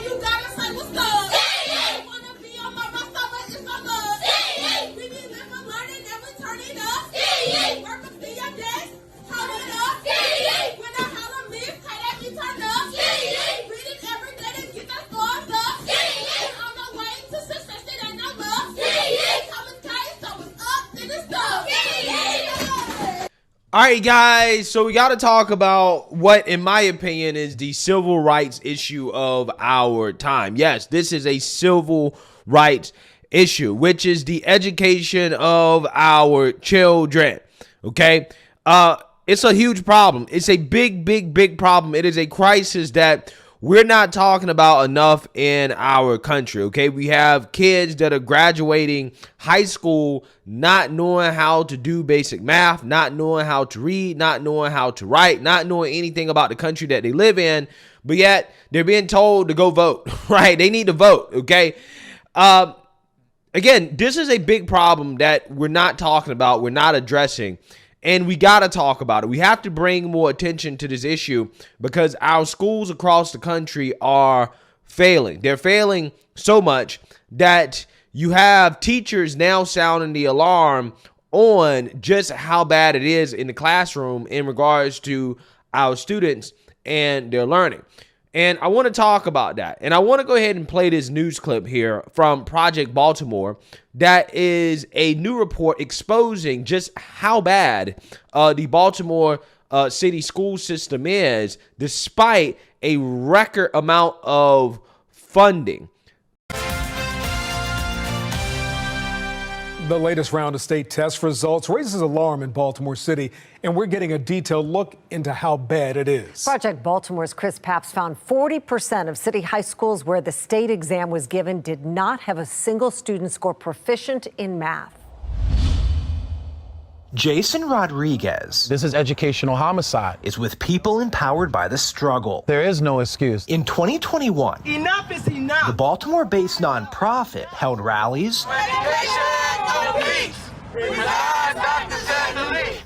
All you gotta say was good. You wanna be on my roster, but it's not good. We be living, learning, and we turning up. Work up to your desk, hold it up. When I holler miss, pay that be turned up. Read it every day to get that scores up. On the way to success, it ain't no love. Thomas K, so it's up, then it's done. All right, guys, so we got to talk about what, in my opinion, is the civil rights issue of our time. Yes, this is a civil rights issue, which is the education of our children. Okay, it's a huge problem. It's a big problem. It is a crisis that we're not talking about enough in our country. Okay, we have kids that are graduating high school not knowing how to do basic math, not knowing how to read, not knowing how to write, not knowing anything about the country that they live in, but yet they're being told to go vote, right? They need to vote, okay? Again, this is a big problem that we're not talking about, we're not addressing, and we got to talk about it. We have to bring more attention to this issue because our schools across the country are failing. They're failing so much that you have teachers now sounding the alarm on just how bad it is in the classroom in regards to our students and their learning. And I want to talk about that. And I want to go ahead and play this news clip here from Project Baltimore. That is a new report exposing just how bad the Baltimore city school system is, despite a record amount of funding. The latest round of state test results raises alarm in Baltimore City, and we're getting a detailed look into how bad it is. Project Baltimore's Chris Papps found 40% of city high schools where the state exam was given did not have a single student score proficient in math. Jason Rodriguez. This is educational homicide. Is with people empowered by the struggle. There is no excuse. In 2021, enough is enough. The Baltimore-based nonprofit held rallies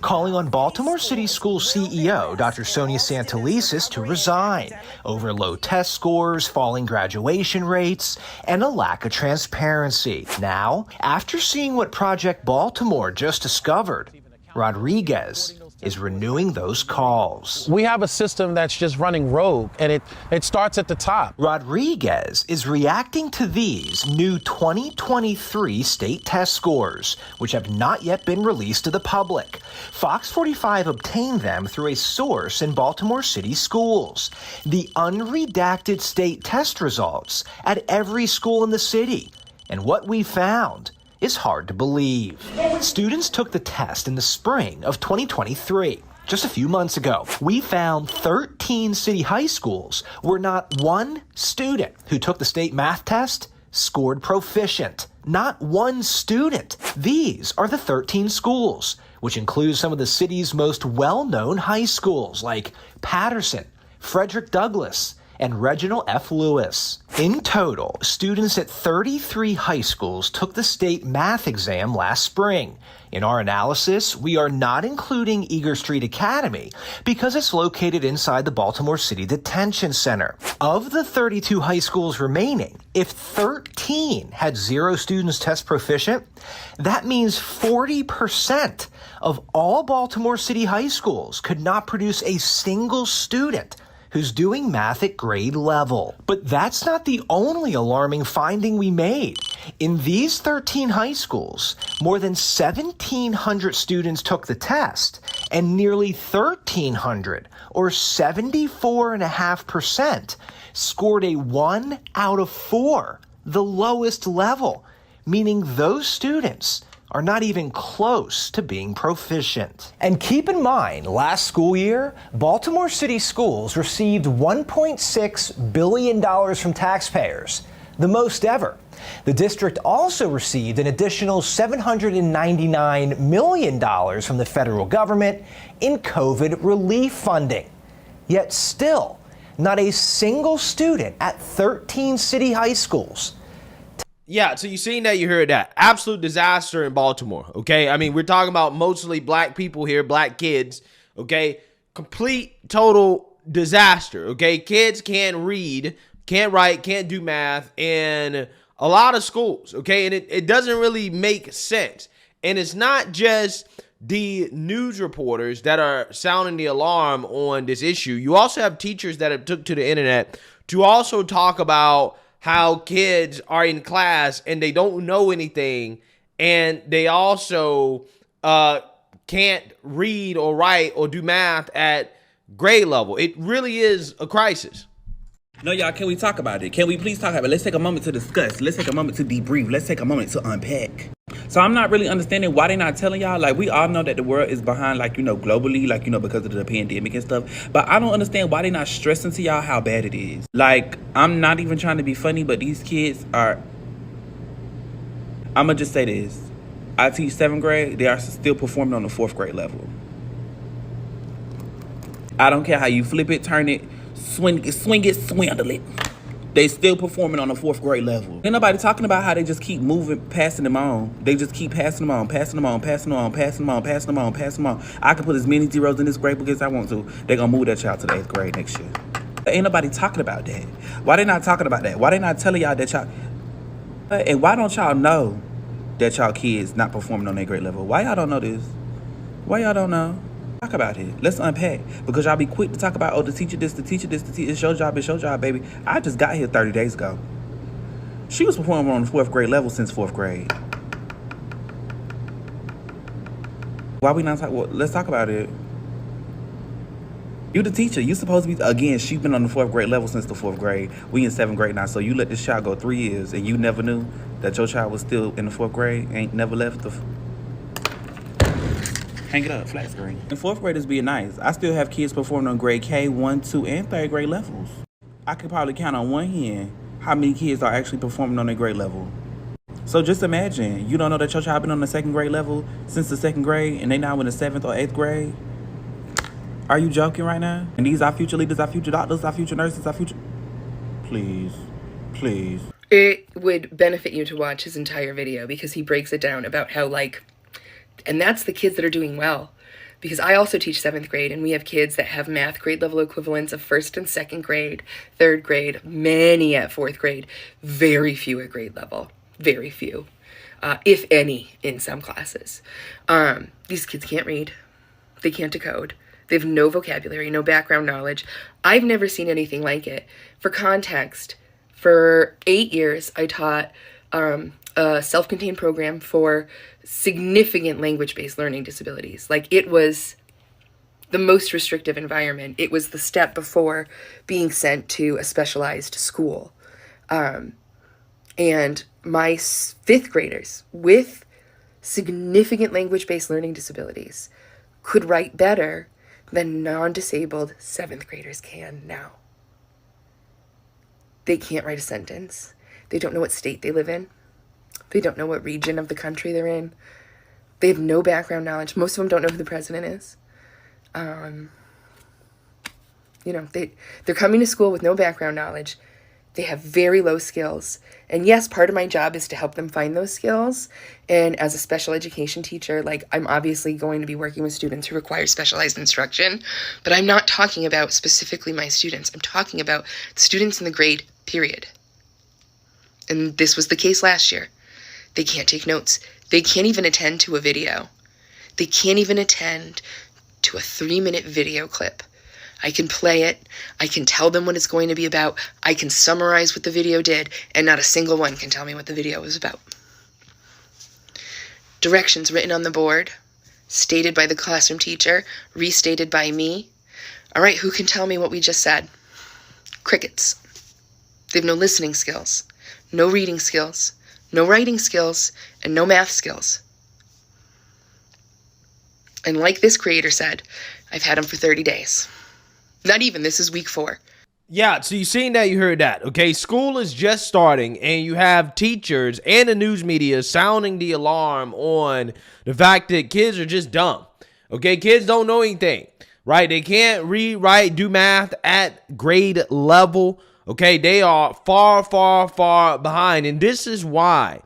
calling on Baltimore City School CEO Dr. Sonia Santelises to resign over low test scores, falling graduation rates, and a lack of transparency. Now, after seeing what Project Baltimore just discovered, Rodriguez is renewing those calls. We have a system that's just running rogue, and it starts at the top. Rodriguez is reacting to these new 2023 state test scores, which have not yet been released to the public. Fox 45 obtained them through a source in Baltimore City schools. The unredacted state test results at every school in the city. And what we found is hard to believe. Students took the test in the spring of 2023. Just a few months ago, we found 13 city high schools where not one student who took the state math test scored proficient. Not one student. These are the 13 schools, which include some of the city's most well-known high schools like Patterson, Frederick Douglass, and Reginald F. Lewis. In total, students at 33 high schools took the state math exam last spring. In our analysis, we are not including Eager Street Academy because it's located inside the Baltimore City Detention Center. Of the 32 high schools remaining, if 13 had 0 students test proficient, that means 40% of all Baltimore City high schools could not produce a single student who's doing math at grade level. But that's not the only alarming finding we made. In these 13 high schools, more than 1,700 students took the test, and nearly 1,300, or 74.5%, scored a 1 out of 4, the lowest level, meaning those students are not even close to being proficient. And keep in mind, last school year, Baltimore City Schools received $1.6 billion from taxpayers, the most ever. The district also received an additional $799 million from the federal government in COVID relief funding. Yet still, not a single student at 13 city high schools. Yeah, so you seen that, you heard that. Absolute disaster in Baltimore, okay? I mean, we're talking about mostly black people here, black kids, okay? Complete, total disaster, okay? Kids can't read can't write, can't do math in a lot of schools, okay? And it doesn't really make sense. And it's not just the news reporters that are sounding the alarm on this issue. You also have teachers that have took to the internet to also talk about how kids are in class and they don't know anything, and they also can't read or write or do math at grade level. It really is a crisis. No, y'all, can we talk about it? Can we please talk about it? Let's take a moment to discuss. Let's take a moment to debrief. Let's take a moment to unpack. So I'm not really understanding why they're not telling y'all. Like, we all know that the world is behind, like, globally, like, because of the pandemic and stuff. But I don't understand why they're not stressing to y'all how bad it is. Like, I'm not even trying to be funny, but these kids are... I'm going to just say this. I teach 7th grade. They are still performing on the 4th grade level. I don't care how you flip it, turn it, swing it, swindle it. They still performing on the 4th grade level. Ain't nobody talking about how they just keep moving, passing them on. They just keep passing them on, passing them on, passing them on, passing them on, passing them on, passing them on. I can put as many zeros in this grade book as I want to. They're going to move that child to the 8th grade next year. Ain't nobody talking about that. Why they not talking about that? Why they not telling y'all that y'all... And why don't y'all know that y'all kids not performing on their grade level? Why y'all don't know this? Why y'all don't know? Talk about it. Let's unpack. Because y'all be quick to talk about, oh, the teacher this, the teacher this, the teacher. It's your job, baby. I just got here 30 days ago. She was performing on the 4th grade level since 4th grade. Why we not talk? Well, let's talk about it. You the teacher. You supposed to be, again, she's been on the 4th grade level since the 4th grade. We in 7th grade now. So you let this child go 3 years and you never knew that your child was still in the 4th grade, ain't never left the... Hang it up, flat screen. And 4th graders being nice. I still have kids performing on grade K, 1, 2, and 3rd grade levels. I could probably count on one hand how many kids are actually performing on their grade level. So just imagine, you don't know that your child been on the 2nd grade level since the 2nd grade and they now in the 7th or 8th grade? Are you joking right now? And these are future leaders, our future doctors, our future nurses, our future... Please, please. It would benefit you to watch his entire video because he breaks it down about how, like, and that's the kids that are doing well. Because I also teach 7th grade, and we have kids that have math grade level equivalents of 1st and 2nd grade, 3rd grade, many at 4th grade, very few at grade level, very few, if any, in some classes. These kids can't read, they can't decode, they have no vocabulary, no background knowledge. I've never seen anything like it. For context, for 8 years, I taught a self-contained program for significant language-based learning disabilities. Like, it was the most restrictive environment. It was the step before being sent to a specialized school. And my 5th graders with significant language-based learning disabilities could write better than non-disabled 7th graders can now. They can't write a sentence. They don't know what state they live in. They don't know what region of the country they're in. They have no background knowledge. Most of them don't know who the president is. They're coming to school with no background knowledge. They have very low skills. And yes, part of my job is to help them find those skills. And as a special education teacher, like, I'm obviously going to be working with students who require specialized instruction, but I'm not talking about specifically my students. I'm talking about students in the grade, period. And this was the case last year. They can't take notes. They can't even attend to a video. They can't even attend to a 3-minute video clip. I can play it. I can tell them what it's going to be about. I can summarize what the video did, and not a single one can tell me what the video was about. Directions written on the board, stated by the classroom teacher, restated by me. All right, who can tell me what we just said? Crickets. They have no listening skills, no reading skills, no writing skills, and no math skills. And like this creator said, I've had them for 30 days. Not even, this is week 4. Yeah, so you seen that, you heard that, okay? School is just starting, and you have teachers and the news media sounding the alarm on the fact that kids are just dumb, okay? Kids don't know anything, right? They can't read, write, do math at grade level, okay? They are far, far, far behind, and this is why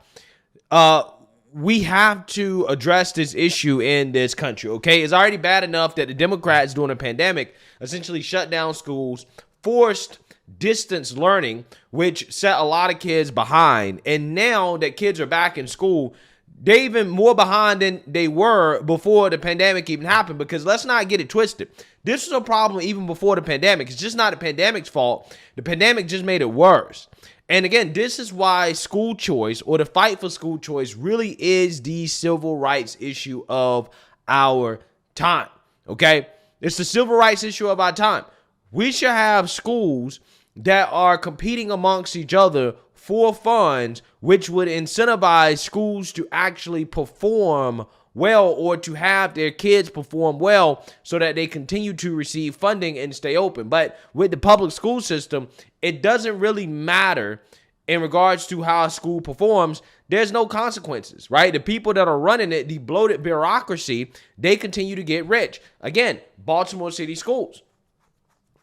we have to address this issue in this country, okay? It's already bad enough that the Democrats during the pandemic essentially shut down schools, forced distance learning, which set a lot of kids behind. And now that kids are back in school, they're even more behind than they were before the pandemic even happened, because let's not get it twisted. This was a problem even before the pandemic. It's just not the pandemic's fault. The pandemic just made it worse. And again, this is why school choice, or the fight for school choice, really is the civil rights issue of our time. Okay? It's the civil rights issue of our time. We should have schools that are competing amongst each other for funds, which would incentivize schools to actually perform well, or to have their kids perform well, so that they continue to receive funding and stay open. But with the public school system, it doesn't really matter in regards to how a school performs. There's no consequences, right? The people that are running it, the bloated bureaucracy, they continue to get rich. Again, Baltimore City schools.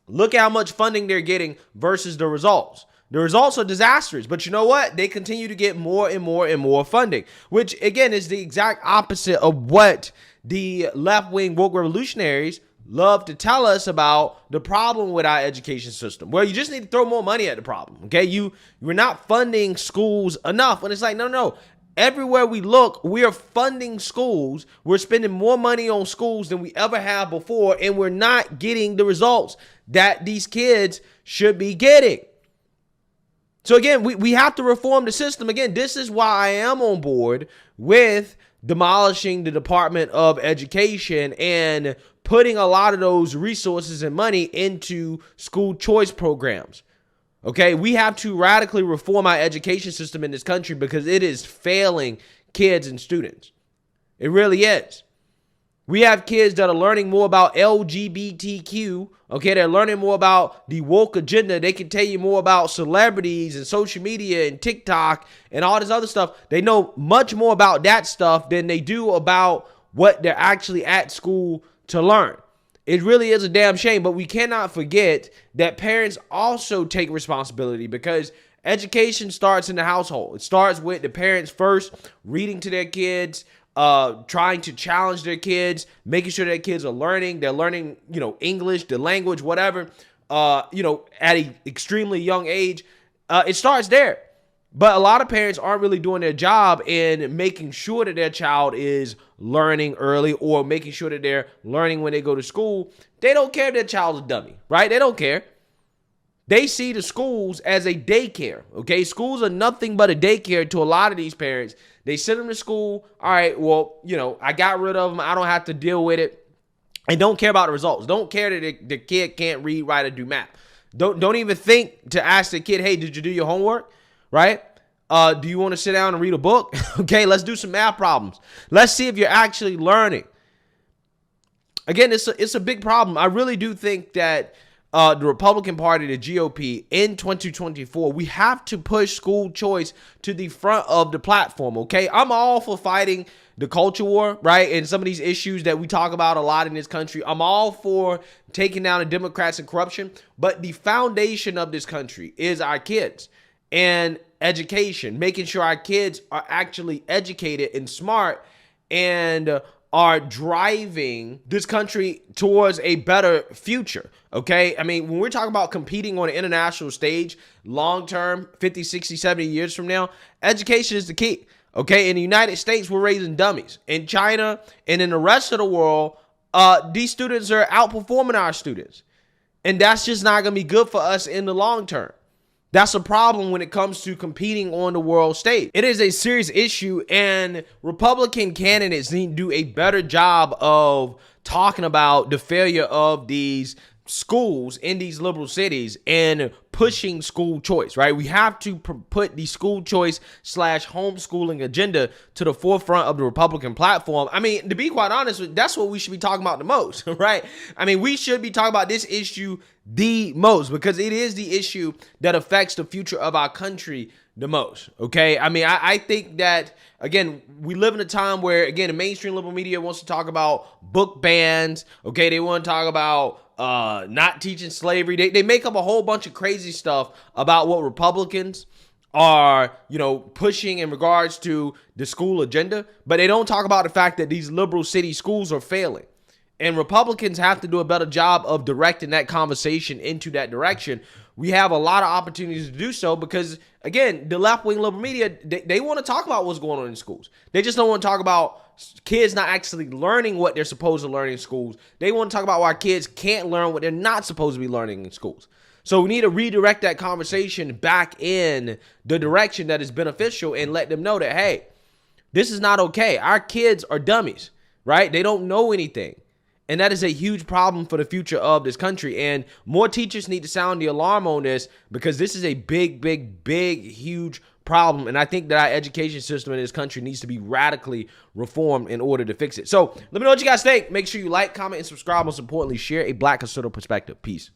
Look at how much funding they're getting versus the results. The results are disastrous, but you know what? They continue to get more and more and more funding, which again is the exact opposite of what the left-wing woke revolutionaries love to tell us about the problem with our education system. Well, you just need to throw more money at the problem, okay? You're not funding schools enough. And it's like, no. Everywhere we look, we are funding schools. We're spending more money on schools than we ever have before, and we're not getting the results that these kids should be getting. So again, we have to reform the system. Again, this is why I am on board with demolishing the Department of Education and putting a lot of those resources and money into school choice programs. Okay, we have to radically reform our education system in this country, because it is failing kids and students. It really is. We have kids that are learning more about LGBTQ. Okay, they're learning more about the woke agenda. They can tell you more about celebrities and social media and TikTok and all this other stuff. They know much more about that stuff than they do about what they're actually at school to learn. It really is a damn shame, but we cannot forget that parents also take responsibility, because education starts in the household. It starts with the parents first reading to their kids, trying to challenge their kids, making sure their kids are learning. They're learning, English, the language, whatever, at an extremely young age. It starts there. But a lot of parents aren't really doing their job in making sure that their child is learning early, or making sure that they're learning when they go to school. They don't care if their child's a dummy, right? They don't care. They see the schools as a daycare, okay? Schools are nothing but a daycare to a lot of these parents. They send them to school. All right, well, I got rid of them. I don't have to deal with it. And don't care about the results. Don't care that the kid can't read, write, or do math. Don't even think to ask the kid, hey, did you do your homework? Right? Do you want to sit down and read a book? Okay, let's do some math problems. Let's see if you're actually learning. Again, it's a big problem. I really do think that the Republican Party, the GOP, in 2024, we have to push school choice to the front of the platform, okay? I'm all for fighting the culture war, right? And some of these issues that we talk about a lot in this country. I'm all for taking down the Democrats and corruption, but the foundation of this country is our kids and education, making sure our kids are actually educated and smart and are driving this country towards a better future, okay? I mean, when we're talking about competing on an international stage, long-term, 50, 60, 70 years from now, education is the key, okay? In the United States, we're raising dummies. In China and in the rest of the world, these students are outperforming our students. And that's just not going to be good for us in the long term. That's a problem when it comes to competing on the world stage. It is a serious issue, and Republican candidates need to do a better job of talking about the failure of these schools in these liberal cities and pushing school choice, right? We have to put the school choice / homeschooling agenda to the forefront of the Republican platform. I mean, to be quite honest, that's what we should be talking about the most, right? I mean, we should be talking about this issue the most, because it is the issue that affects the future of our country the most, okay? I mean, I think that, again, we live in a time where, again, the mainstream liberal media wants to talk about book bans, okay? They want to talk about not teaching slavery. They make up a whole bunch of crazy stuff about what Republicans are, pushing in regards to the school agenda, but they don't talk about the fact that these liberal city schools are failing. And Republicans have to do a better job of directing that conversation into that direction, we have a lot of opportunities to do so because, again, the left-wing liberal media, they want to talk about what's going on in schools. They just don't want to talk about kids not actually learning what they're supposed to learn in schools. They want to talk about why kids can't learn what they're not supposed to be learning in schools. So we need to redirect that conversation back in the direction that is beneficial and let them know that, hey, this is not okay. Our kids are dummies, right? They don't know anything. And that is a huge problem for the future of this country. And more teachers need to sound the alarm on this because this is a big, huge problem. And I think that our education system in this country needs to be radically reformed in order to fix it. So let me know what you guys think. Make sure you like, comment, and subscribe. Most importantly, share a Black conservative perspective. Peace.